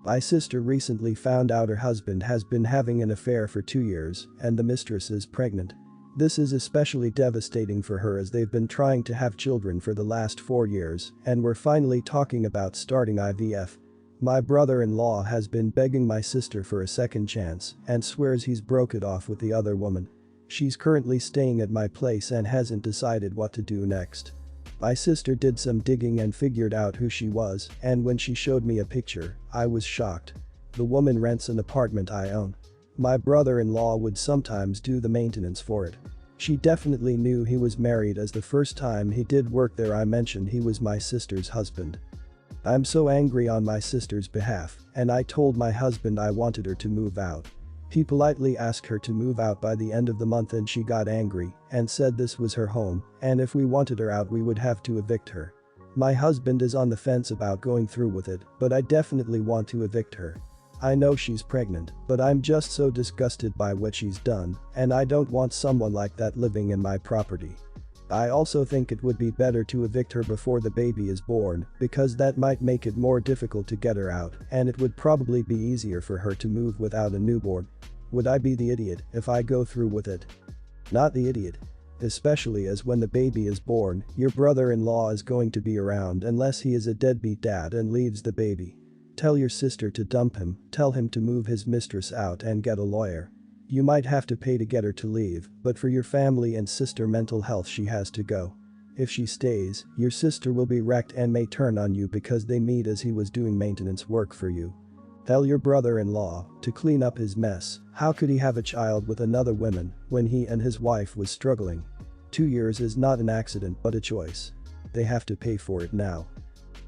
My sister recently found out her husband has been having an affair for 2 years and the mistress is pregnant. This is especially devastating for her as they've been trying to have children for the last 4 years and we're finally talking about starting IVF. My brother-in-law has been begging my sister for a second chance and swears he's broke it off with the other woman. She's currently staying at my place and hasn't decided what to do next. My sister did some digging and figured out who she was, and when she showed me a picture, I was shocked. The woman rents an apartment I own. My brother-in-law would sometimes do the maintenance for it. She definitely knew he was married as the first time he did work there I mentioned he was my sister's husband. I'm so angry on my sister's behalf, and I told my husband I wanted her to move out. He politely asked her to move out by the end of the month and she got angry and said this was her home and if we wanted her out we would have to evict her. My husband is on the fence about going through with it, but I definitely want to evict her. I know she's pregnant, but I'm just so disgusted by what she's done and I don't want someone like that living in my property. I also think it would be better to evict her before the baby is born because that might make it more difficult to get her out and it would probably be easier for her to move without a newborn. Would I be the idiot if I go through with it? Not the idiot. Especially as when the baby is born, your brother-in-law is going to be around unless he is a deadbeat dad and leaves the baby. Tell your sister to dump him, tell him to move his mistress out and get a lawyer. You might have to pay to get her to leave, but for your family and sister mental health she has to go. If she stays, your sister will be wrecked and may turn on you because they meet as he was doing maintenance work for you. Tell your brother-in-law to clean up his mess. How could he have a child with another woman when he and his wife was struggling? 2 years is not an accident but a choice. They have to pay for it now.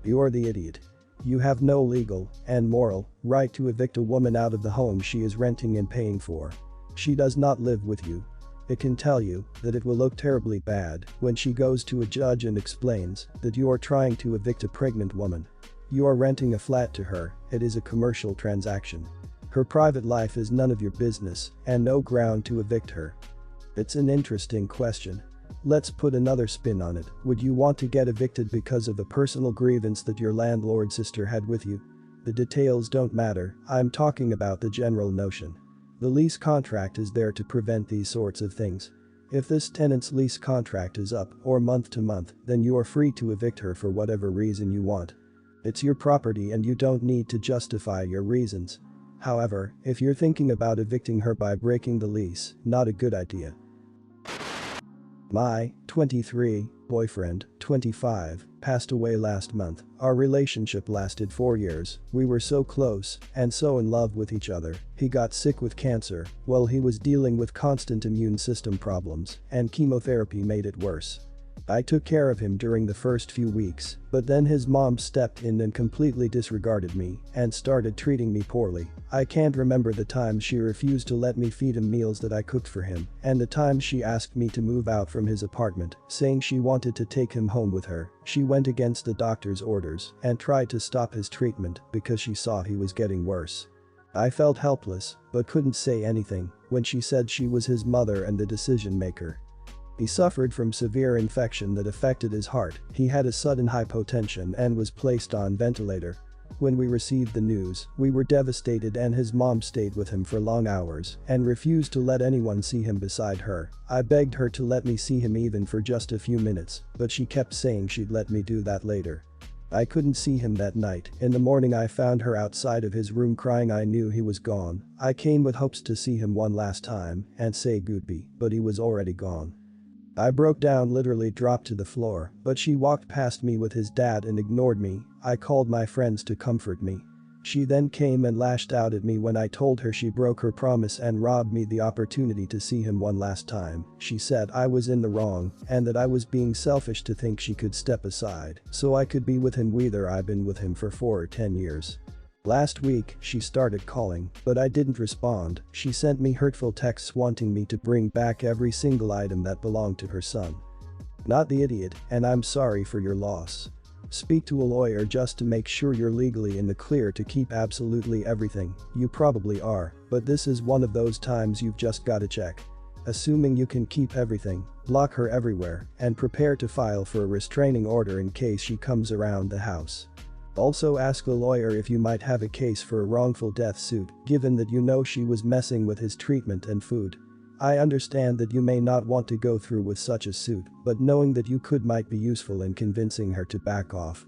You're the idiot. You have no legal and moral right to evict a woman out of the home she is renting and paying for. She does not live with you. It can tell you that it will look terribly bad when she goes to a judge and explains that you are trying to evict a pregnant woman. You are renting a flat to her, it is a commercial transaction. Her private life is none of your business and no ground to evict her. It's an interesting question. Let's put another spin on it. Would you want to get evicted because of a personal grievance that your landlord sister had with you? The details don't matter, I'm talking about the general notion. The lease contract is there to prevent these sorts of things. If this tenant's lease contract is up or month to month, then you are free to evict her for whatever reason you want. It's your property and you don't need to justify your reasons. However, if you're thinking about evicting her by breaking the lease, not a good idea. My 23 boyfriend, 25, passed away last month. Our relationship lasted 4 years. We were so close and so in love with each other. He got sick with cancer while he was dealing with constant immune system problems, and chemotherapy made it worse. I took care of him during the first few weeks, but then his mom stepped in and completely disregarded me and started treating me poorly. I can't remember the time she refused to let me feed him meals that I cooked for him and the time she asked me to move out from his apartment, saying she wanted to take him home with her. She went against the doctor's orders and tried to stop his treatment because she saw he was getting worse. I felt helpless but couldn't say anything when she said she was his mother and the decision maker. He suffered from severe infection that affected his heart. He had a sudden hypotension and was placed on ventilator. When we received the news, we were devastated and his mom stayed with him for long hours and refused to let anyone see him beside her. I begged her to let me see him even for just a few minutes, but she kept saying she'd let me do that later. I couldn't see him that night. In the morning I found her outside of his room crying. I knew he was gone. I came with hopes to see him one last time and say goodbye, but he was already gone. I broke down, literally dropped to the floor, but she walked past me with his dad and ignored me. I called my friends to comfort me. She then came and lashed out at me when I told her she broke her promise and robbed me the opportunity to see him one last time. She said I was in the wrong and that I was being selfish to think she could step aside so I could be with him. Whether I've been with him for 4 or 10 years. Last week, she started calling, but I didn't respond. She sent me hurtful texts wanting me to bring back every single item that belonged to her son. Not the idiot, and I'm sorry for your loss. Speak to a lawyer just to make sure you're legally in the clear to keep absolutely everything. You probably are, but this is one of those times you've just gotta check. Assuming you can keep everything, block her everywhere, and prepare to file for a restraining order in case she comes around the house. Also ask the lawyer if you might have a case for a wrongful death suit, given that you know she was messing with his treatment and food. I understand that you may not want to go through with such a suit, but knowing that you could might be useful in convincing her to back off.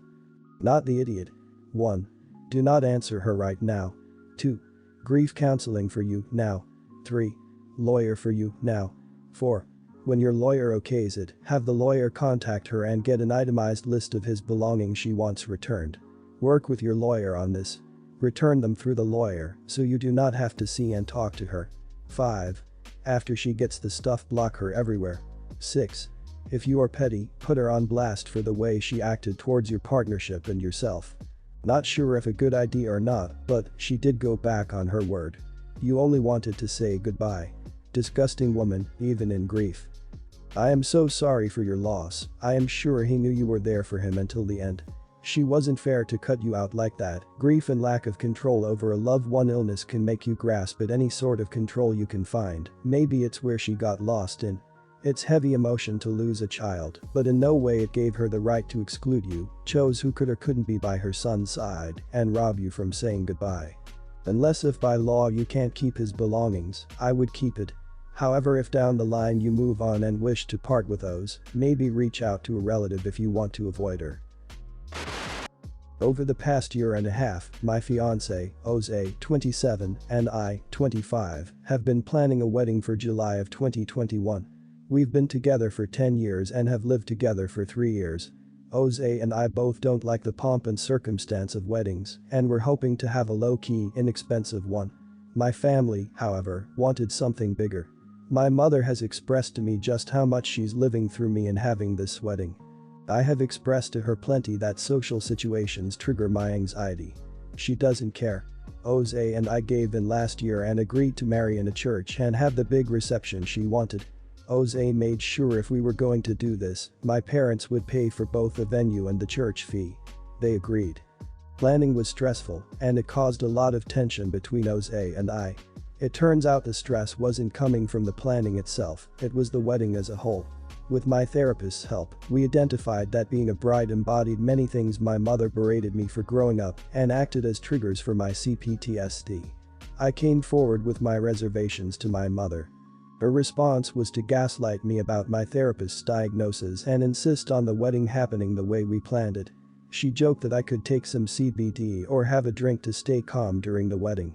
Not the idiot. 1. Do not answer her right now. 2. Grief counseling for you now. 3. Lawyer for you now. 4. When your lawyer okays it, have the lawyer contact her and get an itemized list of his belongings she wants returned. Work with your lawyer on this. Return them through the lawyer so you do not have to see and talk to her. 5. After she gets the stuff, block her everywhere. 6. If you are petty, put her on blast for the way she acted towards your partnership and yourself. Not sure if a good idea or not, but she did go back on her word. You only wanted to say goodbye. Disgusting woman, even in grief. I am so sorry for your loss. I am sure he knew you were there for him until the end. She wasn't fair to cut you out like that. Grief and lack of control over a loved one illness can make you grasp at any sort of control you can find. Maybe it's where she got lost in. It's heavy emotion to lose a child, but in no way it gave her the right to exclude you, chose who could or couldn't be by her son's side, and rob you from saying goodbye. Unless if by law you can't keep his belongings, I would keep it. However, if down the line you move on and wish to part with those, maybe reach out to a relative if you want to avoid her. Over the past year and a half, my fiancé, Jose, 27, and I, 25, have been planning a wedding for July of 2021. We've been together for 10 years and have lived together for 3 years. Jose and I both don't like the pomp and circumstance of weddings, and we're hoping to have a low-key, inexpensive one. My family, however, wanted something bigger. My mother has expressed to me just how much she's living through me in having this wedding. I have expressed to her plenty that social situations trigger my anxiety. She doesn't care. Jose and I gave in last year and agreed to marry in a church and have the big reception she wanted. Jose made sure if we were going to do this, my parents would pay for both the venue and the church fee. They agreed. Planning was stressful, and it caused a lot of tension between Jose and I. It turns out the stress wasn't coming from the planning itself, it was the wedding as a whole. With my therapist's help, we identified that being a bride embodied many things my mother berated me for growing up and acted as triggers for my CPTSD. I came forward with my reservations to my mother. Her response was to gaslight me about my therapist's diagnosis and insist on the wedding happening the way we planned it. She joked that I could take some CBD or have a drink to stay calm during the wedding.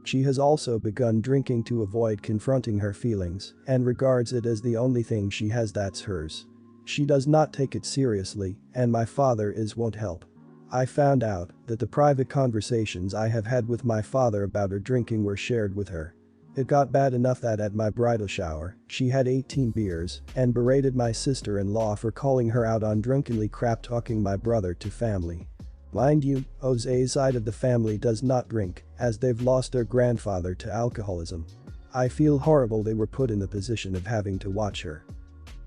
She has also begun drinking to avoid confronting her feelings and regards it as the only thing she has that's hers. She does not take it seriously, and my father won't help. I found out that the private conversations I have had with my father about her drinking were shared with her. It got bad enough that at my bridal shower, she had 18 beers and berated my sister-in-law for calling her out on drunkenly crap-talking my brother to family. Mind you, Jose's side of the family does not drink, as they've lost their grandfather to alcoholism. I feel horrible they were put in the position of having to watch her.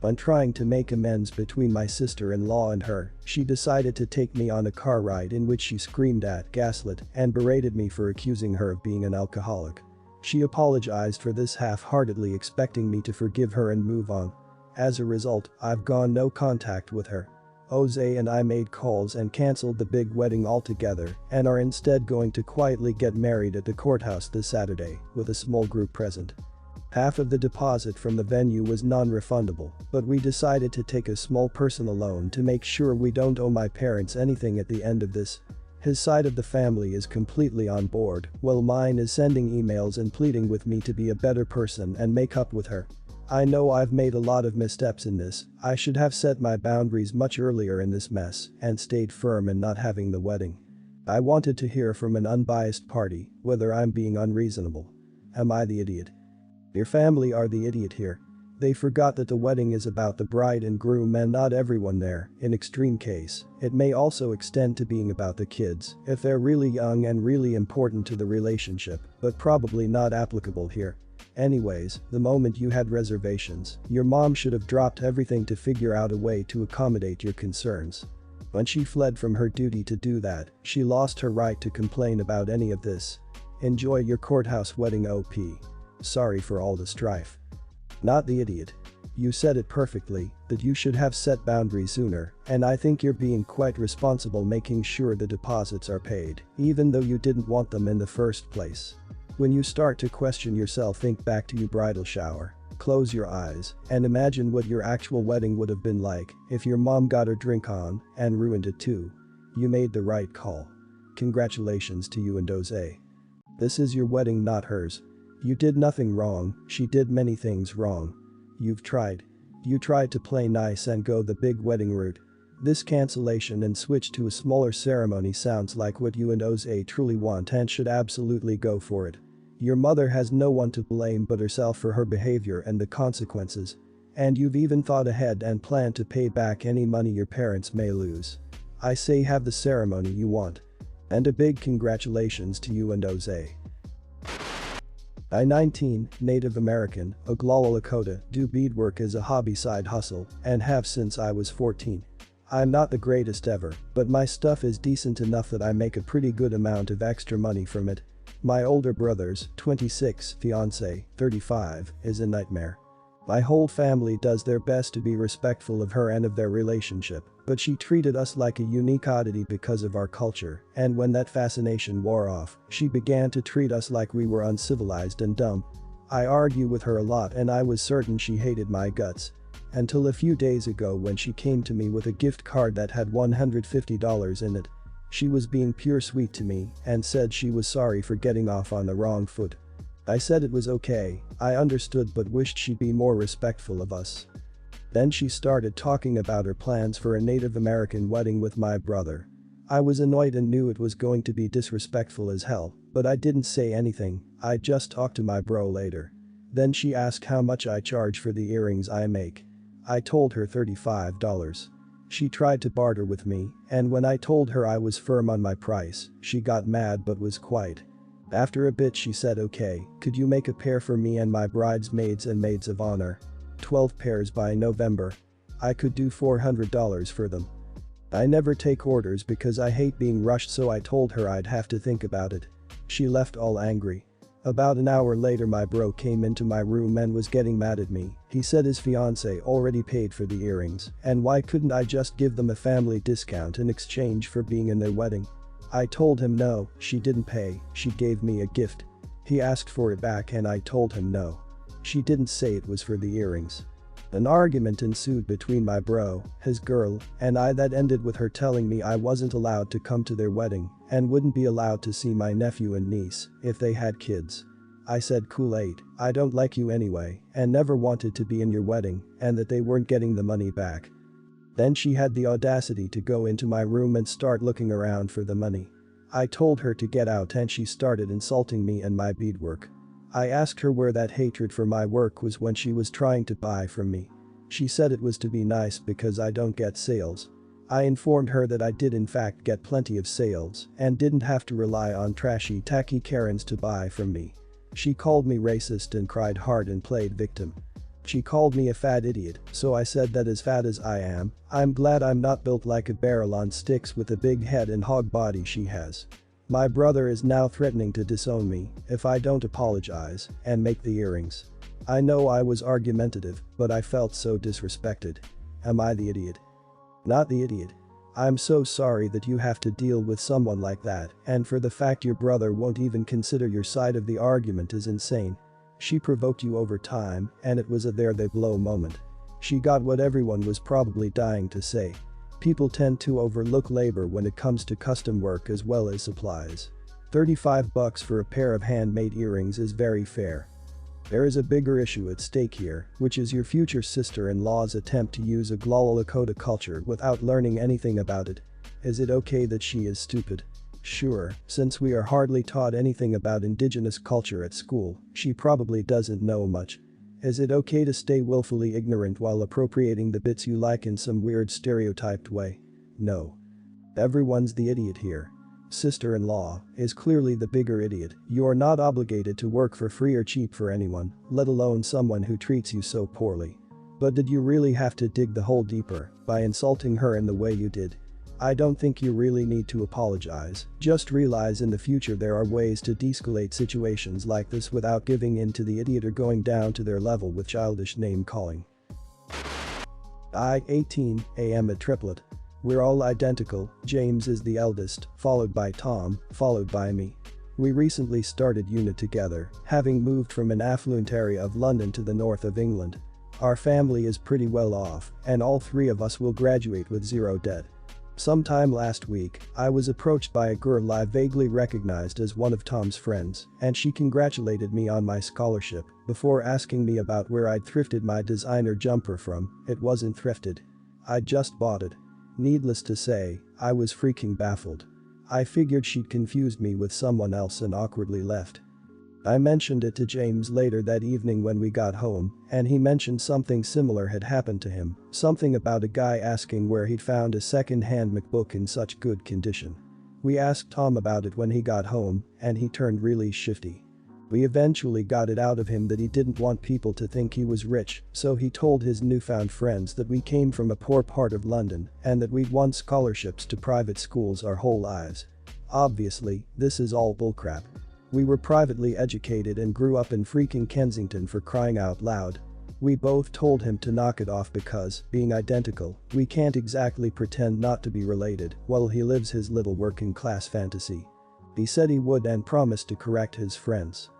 When trying to make amends between my sister-in-law and her, she decided to take me on a car ride in which she screamed at, gaslit, and berated me for accusing her of being an alcoholic. She apologized for this half-heartedly, expecting me to forgive her and move on. As a result, I've gone no contact with her. Jose and I made calls and cancelled the big wedding altogether and are instead going to quietly get married at the courthouse this Saturday with a small group present. Half of the deposit from the venue was non-refundable, but we decided to take a small personal loan to make sure we don't owe my parents anything at the end of this. His side of the family is completely on board, while mine is sending emails and pleading with me to be a better person and make up with her. I know I've made a lot of missteps in this. I should have set my boundaries much earlier in this mess and stayed firm in not having the wedding. I wanted to hear from an unbiased party whether I'm being unreasonable. Am I the idiot? Your family are the idiot here. They forgot that the wedding is about the bride and groom and not everyone there. In extreme case, it may also extend to being about the kids if they're really young and really important to the relationship, but probably not applicable here. Anyways, the moment you had reservations, your mom should have dropped everything to figure out a way to accommodate your concerns. When she fled from her duty to do that, she lost her right to complain about any of this. Enjoy your courthouse wedding OP. Sorry for all the strife. Not the idiot. You said it perfectly, that you should have set boundaries sooner, and I think you're being quite responsible making sure the deposits are paid, even though you didn't want them in the first place. When you start to question yourself, think back to your bridal shower. Close your eyes and imagine what your actual wedding would have been like if your mom got her drink on and ruined it too. You made the right call. Congratulations to you and Jose. This is your wedding, not hers. You did nothing wrong, she did many things wrong. You've tried. You tried to play nice and go the big wedding route. This cancellation and switch to a smaller ceremony sounds like what you and Jose truly want and should absolutely go for it. Your mother has no one to blame but herself for her behavior and the consequences. And you've even thought ahead and planned to pay back any money your parents may lose. I say have the ceremony you want. And a big congratulations to you and Jose. I'm 19, Native American, Oglala Lakota, do beadwork as a hobby side hustle, and have since I was 14. I'm not the greatest ever, but my stuff is decent enough that I make a pretty good amount of extra money from it. My older brother's, 26, fiancé, 35, is a nightmare. My whole family does their best to be respectful of her and of their relationship, but she treated us like a unique oddity because of our culture, and when that fascination wore off, she began to treat us like we were uncivilized and dumb. I argue with her a lot and I was certain she hated my guts. Until a few days ago when she came to me with a gift card that had $150 in it. She was being pure sweet to me and said she was sorry for getting off on the wrong foot. I said it was okay, I understood but wished she'd be more respectful of us. Then she started talking about her plans for a Native American wedding with my brother. I was annoyed and knew it was going to be disrespectful as hell, but I didn't say anything, I just talked to my bro later. Then she asked how much I charge for the earrings I make. I told her $35. She tried to barter with me, and when I told her I was firm on my price, she got mad but was quiet. After a bit she said okay, could you make a pair for me and my bridesmaids and maids of honor? 12 pairs by November. I could do $400 for them. I never take orders because I hate being rushed, so I told her I'd have to think about it. She left all angry. About an hour later my bro came into my room and was getting mad at me. He said his fiancée already paid for the earrings, and why couldn't I just give them a family discount in exchange for being in their wedding? I told him no, she didn't pay, she gave me a gift. He asked for it back and I told him no. She didn't say it was for the earrings. An argument ensued between my bro, his girl, and I that ended with her telling me I wasn't allowed to come to their wedding and wouldn't be allowed to see my nephew and niece if they had kids. I said Kool-Aid, I don't like you anyway and never wanted to be in your wedding and that they weren't getting the money back. Then she had the audacity to go into my room and start looking around for the money. I told her to get out and she started insulting me and my beadwork. I asked her where that hatred for my work was when she was trying to buy from me. She said it was to be nice because I don't get sales. I informed her that I did in fact get plenty of sales and didn't have to rely on trashy tacky Karens to buy from me. She called me racist and cried hard and played victim. She called me a fat idiot, so I said that as fat as I am, I'm glad I'm not built like a barrel on sticks with a big head and hog body she has. My brother is now threatening to disown me if I don't apologize and make the earrings. I know I was argumentative, but I felt so disrespected. Am I the idiot? Not the idiot. I'm so sorry that you have to deal with someone like that, and for the fact your brother won't even consider your side of the argument is insane. She provoked you over time, and it was a there they blow moment. She got what everyone was probably dying to say. People tend to overlook labor when it comes to custom work as well as supplies. $35 for a pair of handmade earrings is very fair. There is a bigger issue at stake here, which is your future sister-in-law's attempt to use Oglala Lakota culture without learning anything about it. Is it okay that she is stupid? Sure, since we are hardly taught anything about indigenous culture at school, she probably doesn't know much. Is it okay to stay willfully ignorant while appropriating the bits you like in some weird stereotyped way? No. Everyone's the idiot here. Sister-in-law is clearly the bigger idiot. You're not obligated to work for free or cheap for anyone, let alone someone who treats you so poorly. But did you really have to dig the hole deeper by insulting her in the way you did? I don't think you really need to apologize, just realize in the future there are ways to de-escalate situations like this without giving in to the idiot or going down to their level with childish name-calling. I, 18, am a triplet. We're all identical, James is the eldest, followed by Tom, followed by me. We recently started uni together, having moved from an affluent area of London to the north of England. Our family is pretty well off, and all three of us will graduate with zero debt. Sometime last week, I was approached by a girl I vaguely recognized as one of Tom's friends, and she congratulated me on my scholarship before asking me about where I'd thrifted my designer jumper from. It wasn't thrifted. I'd just bought it. Needless to say, I was freaking baffled. I figured she'd confused me with someone else and awkwardly left. I mentioned it to James later that evening when we got home, and he mentioned something similar had happened to him, something about a guy asking where he'd found a second-hand MacBook in such good condition. We asked Tom about it when he got home, and he turned really shifty. We eventually got it out of him that he didn't want people to think he was rich, so he told his newfound friends that we came from a poor part of London and that we'd won scholarships to private schools our whole lives. Obviously, this is all bullcrap. We were privately educated and grew up in freaking Kensington, for crying out loud. We both told him to knock it off because, being identical, we can't exactly pretend not to be related while he lives his little working class fantasy. He said he would and promised to correct his friends.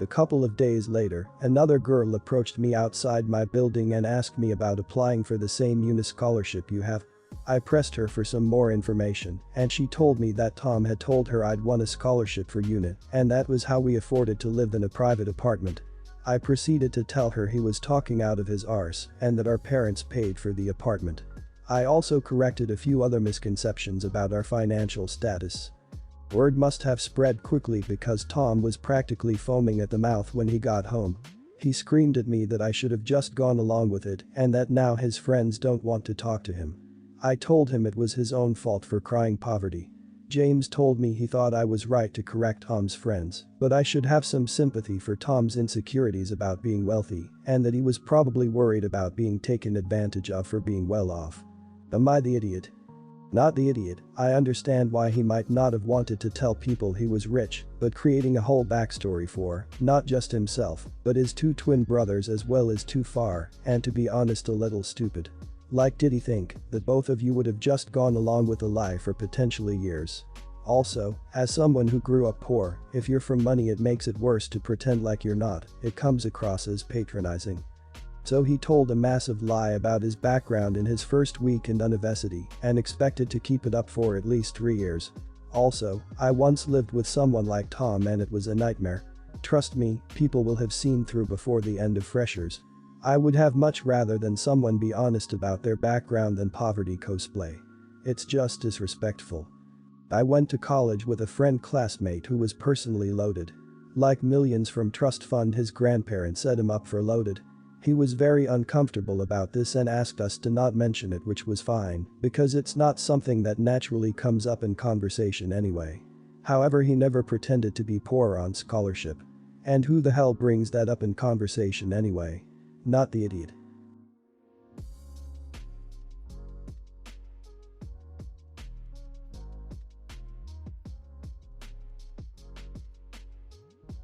A couple of days later, another girl approached me outside my building and asked me about applying for the same uni scholarship you have. I pressed her for some more information, and she told me that Tom had told her I'd won a scholarship for uni, and that was how we afforded to live in a private apartment. I proceeded to tell her he was talking out of his arse and that our parents paid for the apartment. I also corrected a few other misconceptions about our financial status. Word must have spread quickly because Tom was practically foaming at the mouth when he got home. He screamed at me that I should have just gone along with it and that now his friends don't want to talk to him. I told him it was his own fault for crying poverty. James told me he thought I was right to correct Tom's friends, but I should have some sympathy for Tom's insecurities about being wealthy and that he was probably worried about being taken advantage of for being well off. Am I the idiot? Not the idiot. I understand why he might not have wanted to tell people he was rich, but creating a whole backstory for, not just himself, but his two twin brothers as well is too far, and to be honest a little stupid. Like, did he think that both of you would have just gone along with a lie for potentially years? Also, as someone who grew up poor, if you're from money it makes it worse to pretend like you're not. It comes across as patronizing. So he told a massive lie about his background in his first week in university and expected to keep it up for at least 3 years. Also, I once lived with someone like Tom and it was a nightmare. Trust me, people will have seen through before the end of freshers. I would have much rather than someone be honest about their background than poverty cosplay. It's just disrespectful. I went to college with a friend classmate who was personally loaded. Like millions from trust fund, his grandparents set him up for loaded. He was very uncomfortable about this and asked us to not mention it, which was fine, because it's not something that naturally comes up in conversation anyway. However, he never pretended to be poor on scholarship. And who the hell brings that up in conversation anyway? Not the idiot.